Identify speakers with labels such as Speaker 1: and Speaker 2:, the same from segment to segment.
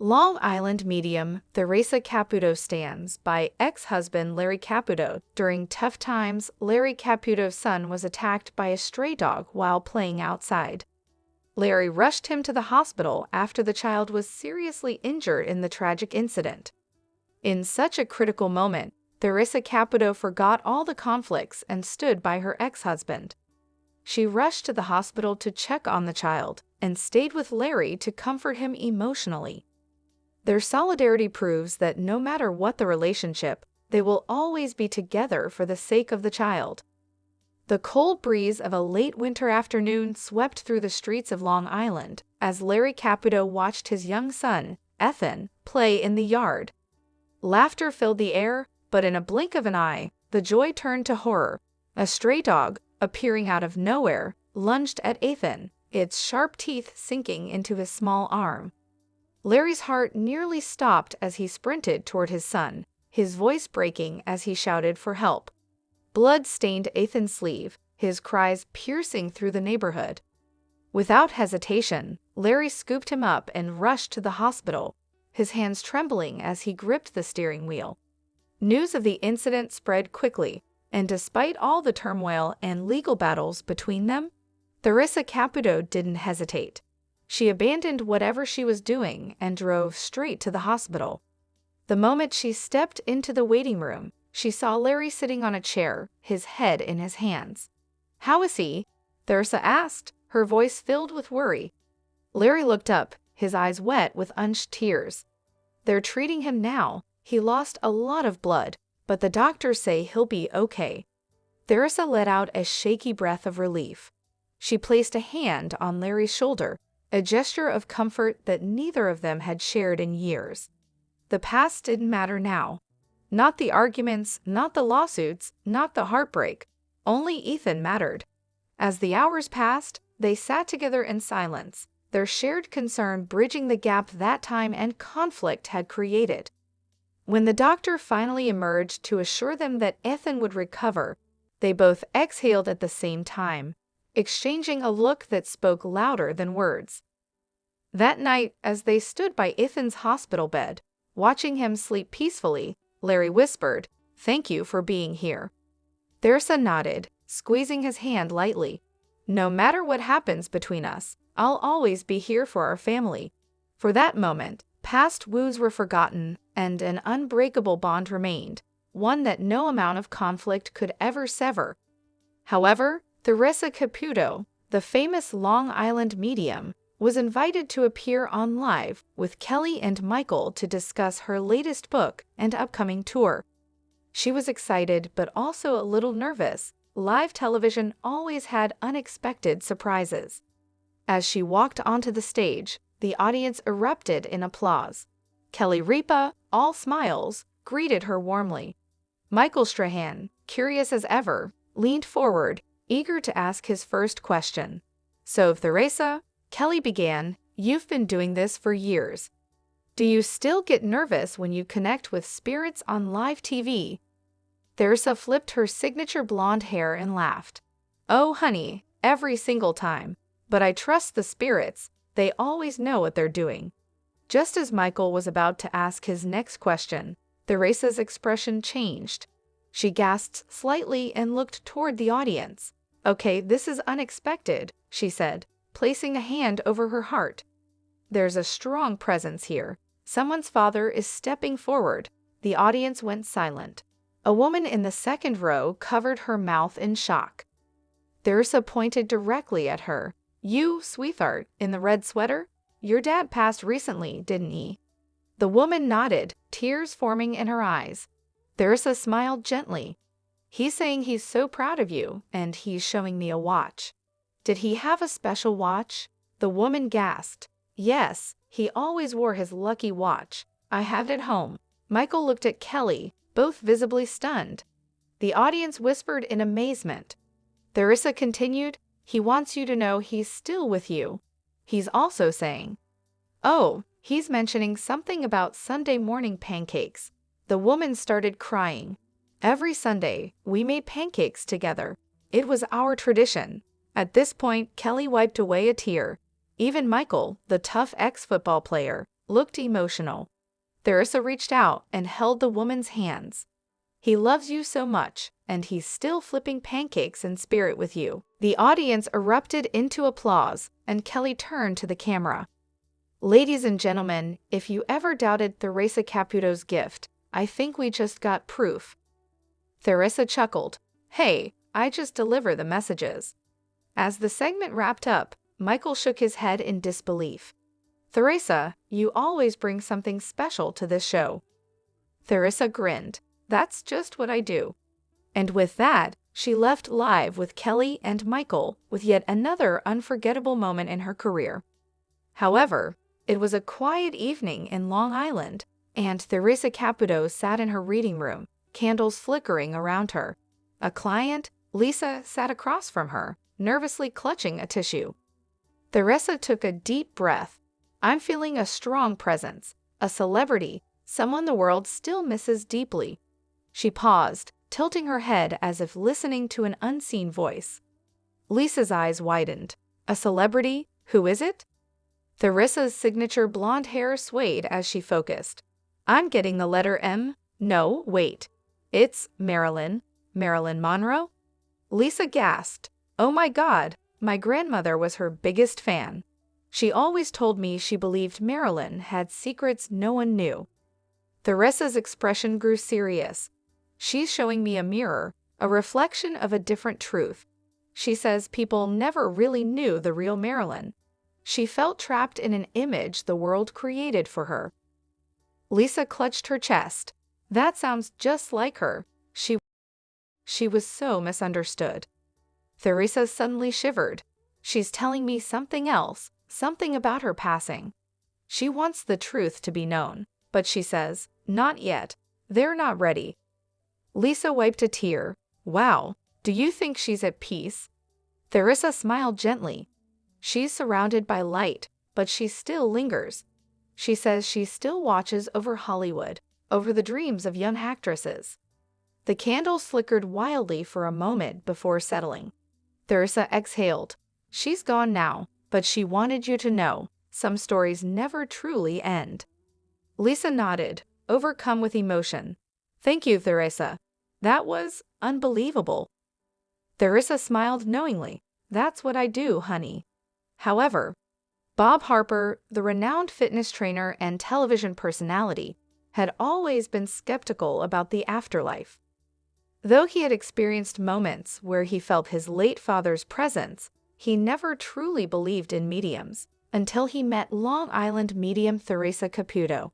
Speaker 1: Long Island medium Theresa Caputo stands by ex-husband Larry Caputo. During tough times, Larry Caputo's son was attacked by a stray dog while playing outside. Larry rushed him to the hospital after the child was seriously injured in the tragic incident. In such a critical moment, Theresa Caputo forgot all the conflicts and stood by her ex-husband. She rushed to the hospital to check on the child and stayed with Larry to comfort him emotionally. Their solidarity proves that no matter what the relationship, they will always be together for the sake of the child. The cold breeze of a late winter afternoon swept through the streets of Long Island as Larry Caputo watched his young son, Ethan, play in the yard. Laughter filled the air, but in a blink of an eye, the joy turned to horror. A stray dog, appearing out of nowhere, lunged at Ethan, its sharp teeth sinking into his small arm. Larry's heart nearly stopped as he sprinted toward his son, his voice breaking as he shouted for help. Blood stained Ethan's sleeve, his cries piercing through the neighborhood. Without hesitation, Larry scooped him up and rushed to the hospital, his hands trembling as he gripped the steering wheel. News of the incident spread quickly, and despite all the turmoil and legal battles between them, Theresa Caputo didn't hesitate. She abandoned whatever she was doing and drove straight to the hospital. The moment she stepped into the waiting room, she saw Larry sitting on a chair, his head in his hands. "How is he?" Theresa asked, her voice filled with worry. Larry looked up, his eyes wet with unshed tears. "They're treating him now. He lost a lot of blood, but the doctors say he'll be okay." Theresa let out a shaky breath of relief. She placed a hand on Larry's shoulder, a gesture of comfort that neither of them had shared in years. The past didn't matter now. Not the arguments, not the lawsuits, not the heartbreak. Only Ethan mattered. As the hours passed, they sat together in silence, their shared concern bridging the gap that time and conflict had created. When the doctor finally emerged to assure them that Ethan would recover, they both exhaled at the same time, exchanging a look that spoke louder than words. That night, as they stood by Ethan's hospital bed, watching him sleep peacefully, Larry whispered, "Thank you for being here." Theresa nodded, squeezing his hand lightly. "No matter what happens between us, I'll always be here for our family." For that moment, past wounds were forgotten, and an unbreakable bond remained, one that no amount of conflict could ever sever. However, Theresa Caputo, the famous Long Island medium, was invited to appear on Live with Kelly and Michael to discuss her latest book and upcoming tour. She was excited but also a little nervous. Live television always had unexpected surprises. As she walked onto the stage, the audience erupted in applause. Kelly Ripa, all smiles, greeted her warmly. Michael Strahan, curious as ever, leaned forward, eager to ask his first question. "So, Theresa," Kelly began, "you've been doing this for years. Do you still get nervous when you connect with spirits on live TV?" Theresa flipped her signature blonde hair and laughed. "Oh, honey, every single time. But I trust the spirits. They always know what they're doing." Just as Michael was about to ask his next question, Theresa's expression changed. She gasped slightly and looked toward the audience. "Okay, this is unexpected," she said, placing a hand over her heart. "There's a strong presence here. Someone's father is stepping forward." The audience went silent. A woman in the second row covered her mouth in shock. Theresa pointed directly at her. "You, sweetheart, in the red sweater? Your dad passed recently, didn't he?" The woman nodded, tears forming in her eyes. Theresa smiled gently. "He's saying he's so proud of you, and he's showing me a watch." "Did he have a special watch?" The woman gasped. "Yes, he always wore his lucky watch. I have it at home." Michael looked at Kelly, both visibly stunned. The audience whispered in amazement. Theresa continued, "He wants you to know he's still with you. He's also saying, oh, he's mentioning something about Sunday morning pancakes." The woman started crying. "Every Sunday, we made pancakes together. It was our tradition." At this point, Kelly wiped away a tear. Even Michael, the tough ex-football player, looked emotional. Theresa reached out and held the woman's hands. "He loves you so much, and he's still flipping pancakes in spirit with you." The audience erupted into applause, and Kelly turned to the camera. "Ladies and gentlemen, if you ever doubted Theresa Caputo's gift, I think we just got proof." Theresa chuckled. "Hey, I just deliver the messages." As the segment wrapped up, Michael shook his head in disbelief. "Theresa, you always bring something special to this show." Theresa grinned. "That's just what I do." And with that, she left live with Kelly and Michael with yet another unforgettable moment in her career. However, it was a quiet evening in Long Island, and Theresa Caputo sat in her reading room, candles flickering around her. A client, Lisa, sat across from her, nervously clutching a tissue. Theresa took a deep breath. "I'm feeling a strong presence, a celebrity, someone the world still misses deeply." She paused, tilting her head as if listening to an unseen voice. Lisa's eyes widened. "A celebrity? Who is it?" Theresa's signature blonde hair swayed as she focused. "I'm getting the letter M. No, wait. It's Marilyn. Marilyn Monroe?" Lisa gasped. "Oh my God, my grandmother was her biggest fan. She always told me she believed Marilyn had secrets no one knew." Theresa's expression grew serious. "She's showing me a mirror, a reflection of a different truth. She says people never really knew the real Marilyn. She felt trapped in an image the world created for her." Lisa clutched her chest. "That sounds just like her. She was so misunderstood." Theresa suddenly shivered. "She's telling me something else, something about her passing. She wants the truth to be known, but she says, not yet. They're not ready." Lisa wiped a tear. "Wow, do you think she's at peace?" Theresa smiled gently. "She's surrounded by light, but she still lingers. She says she still watches over Hollywood, over the dreams of young actresses." The candles flickered wildly for a moment before settling. Theresa exhaled. "She's gone now, but she wanted you to know, some stories never truly end." Lisa nodded, overcome with emotion. "Thank you, Theresa. That was unbelievable." Theresa smiled knowingly. "That's what I do, honey." However, Bob Harper, the renowned fitness trainer and television personality, had always been skeptical about the afterlife. Though he had experienced moments where he felt his late father's presence, he never truly believed in mediums until he met Long Island medium Theresa Caputo.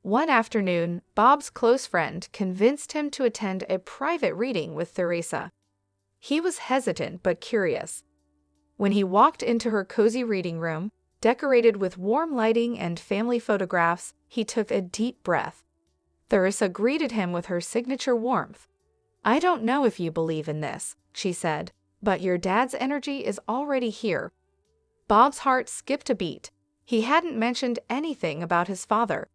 Speaker 1: One afternoon, Bob's close friend convinced him to attend a private reading with Theresa. He was hesitant but curious. When he walked into her cozy reading room, decorated with warm lighting and family photographs, he took a deep breath. Theresa greeted him with her signature warmth. "I don't know if you believe in this," she said, "but your dad's energy is already here." Bob's heart skipped a beat. He hadn't mentioned anything about his father.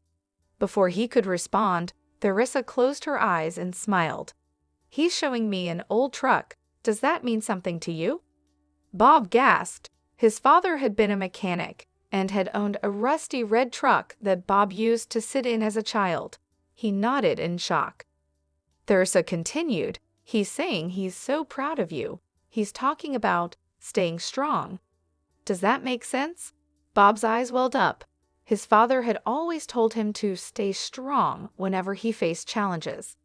Speaker 1: Before he could respond, Theresa closed her eyes and smiled. "He's showing me an old truck. Does that mean something to you?" Bob gasped. His father had been a mechanic and had owned a rusty red truck that Bob used to sit in as a child. He nodded in shock. Theresa continued, "He's saying he's so proud of you. He's talking about staying strong. Does that make sense?" Bob's eyes welled up. His father had always told him to stay strong whenever he faced challenges.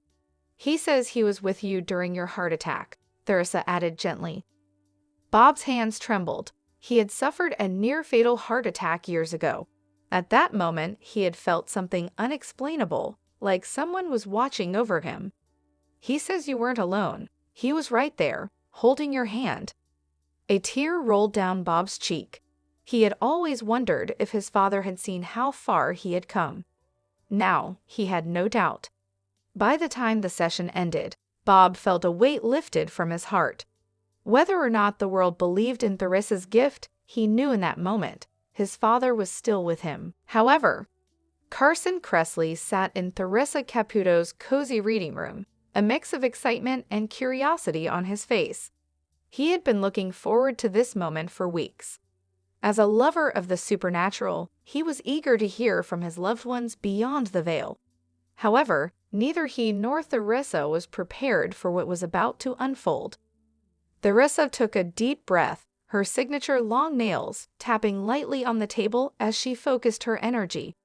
Speaker 1: "He says he was with you during your heart attack," Theresa added gently. Bob's hands trembled. He had suffered a near-fatal heart attack years ago. At that moment, he had felt something unexplainable, like someone was watching over him. "He says you weren't alone. He was right there, holding your hand." A tear rolled down Bob's cheek. He had always wondered if his father had seen how far he had come. Now, he had no doubt. By the time the session ended, Bob felt a weight lifted from his heart. Whether or not the world believed in Theresa's gift, he knew in that moment his father was still with him. However, Carson Kressley sat in Theresa Caputo's cozy reading room, a mix of excitement and curiosity on his face. He had been looking forward to this moment for weeks. As a lover of the supernatural, he was eager to hear from his loved ones beyond the veil. However, neither he nor Theresa was prepared for what was about to unfold. Theresa took a deep breath, her signature long nails tapping lightly on the table as she focused her energy.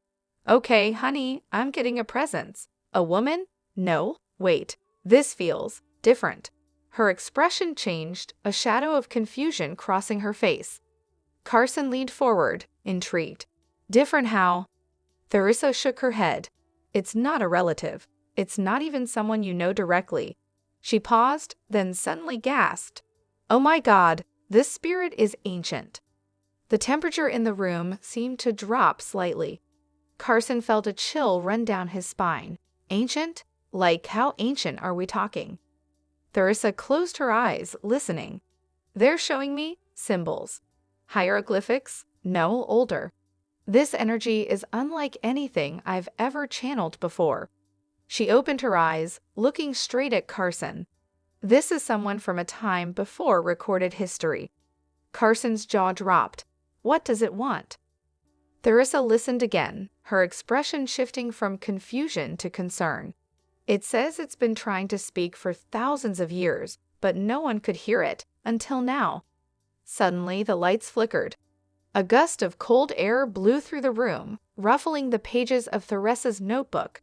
Speaker 1: "Okay, honey, I'm getting a present. A woman? No, wait, this feels different." Her expression changed, a shadow of confusion crossing her face. Carson leaned forward, intrigued. "Different how?" Theresa shook her head. "It's not a relative. It's not even someone you know directly." She paused, then suddenly gasped. "Oh my God, this spirit is ancient." The temperature in the room seemed to drop slightly. Carson felt a chill run down his spine. "Ancient? Like how ancient are we talking?" Theresa closed her eyes, listening. "They're showing me symbols. Hieroglyphics? No, older. This energy is unlike anything I've ever channeled before." She opened her eyes, looking straight at Carson. "This is someone from a time before recorded history." Carson's jaw dropped. "What does it want?" Theresa listened again, her expression shifting from confusion to concern. "It says it's been trying to speak for thousands of years, but no one could hear it, until now." Suddenly, the lights flickered. A gust of cold air blew through the room, ruffling the pages of Theresa's notebook.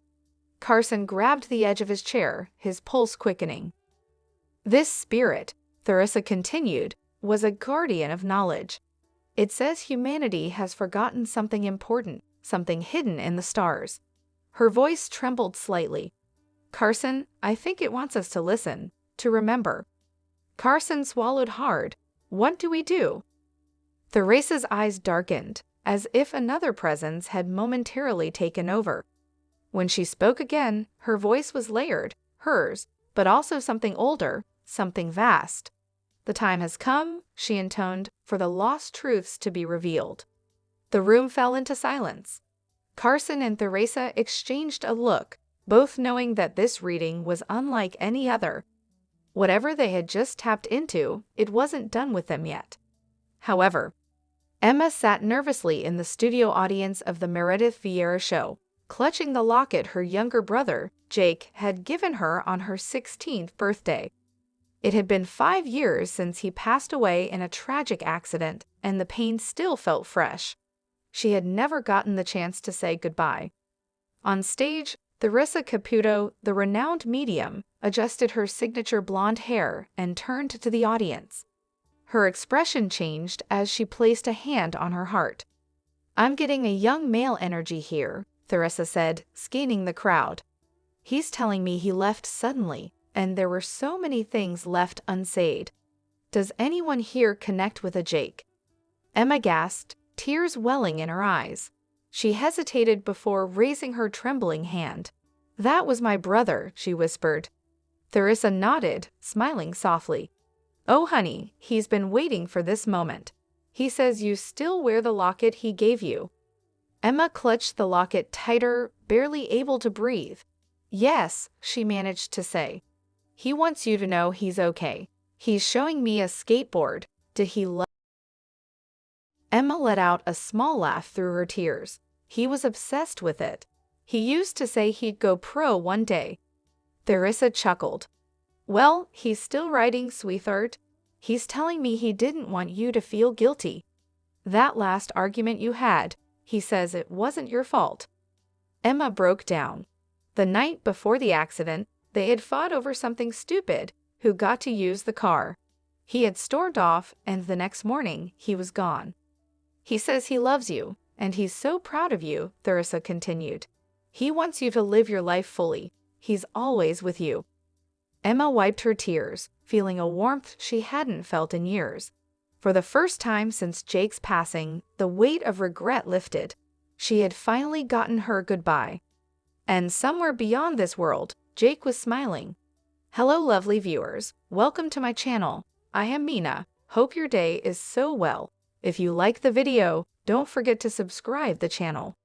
Speaker 1: Carson grabbed the edge of his chair, his pulse quickening. "This spirit," Theresa continued, "was a guardian of knowledge. It says humanity has forgotten something important, something hidden in the stars." Her voice trembled slightly. "Carson, I think it wants us to listen, to remember." Carson swallowed hard. "What do we do?" Theresa's eyes darkened, as if another presence had momentarily taken over. When she spoke again, her voice was layered, hers, but also something older, something vast. "The time has come," she intoned, "for the lost truths to be revealed." The room fell into silence. Carson and Theresa exchanged a look, both knowing that this reading was unlike any other. Whatever they had just tapped into, it wasn't done with them yet. However, Emma sat nervously in the studio audience of the Meredith Vieira show, clutching the locket her younger brother, Jake, had given her on her 16th birthday. It had been 5 years since he passed away in a tragic accident, and the pain still felt fresh. She had never gotten the chance to say goodbye. On stage, Theresa Caputo, the renowned medium, adjusted her signature blonde hair and turned to the audience. Her expression changed as she placed a hand on her heart. "I'm getting a young male energy here," Theresa said, scanning the crowd. "He's telling me he left suddenly, and there were so many things left unsaid. Does anyone here connect with a Jake?" Emma gasped, tears welling in her eyes. She hesitated before raising her trembling hand. "That was my brother," she whispered. Theresa nodded, smiling softly. "Oh, honey, he's been waiting for this moment. He says you still wear the locket he gave you." Emma clutched the locket tighter, barely able to breathe. "Yes," she managed to say. "He wants you to know he's okay. He's showing me a skateboard. Did he love?" Emma let out a small laugh through her tears. "He was obsessed with it. He used to say he'd go pro one day." Theresa chuckled. "Well, he's still riding, sweetheart. He's telling me he didn't want you to feel guilty. That last argument you had, he says it wasn't your fault." Emma broke down. The night before the accident, they had fought over something stupid, who got to use the car. He had stormed off, and the next morning, he was gone. "He says he loves you, and he's so proud of you," Theresa continued. "He wants you to live your life fully. He's always with you." Emma wiped her tears, feeling a warmth she hadn't felt in years. For the first time since Jake's passing, the weight of regret lifted. She had finally gotten her goodbye. And somewhere beyond this world, Jake was smiling. Hello, lovely viewers. Welcome to my channel. I am Mina. Hope your day is so well. If you like the video, don't forget to subscribe the channel.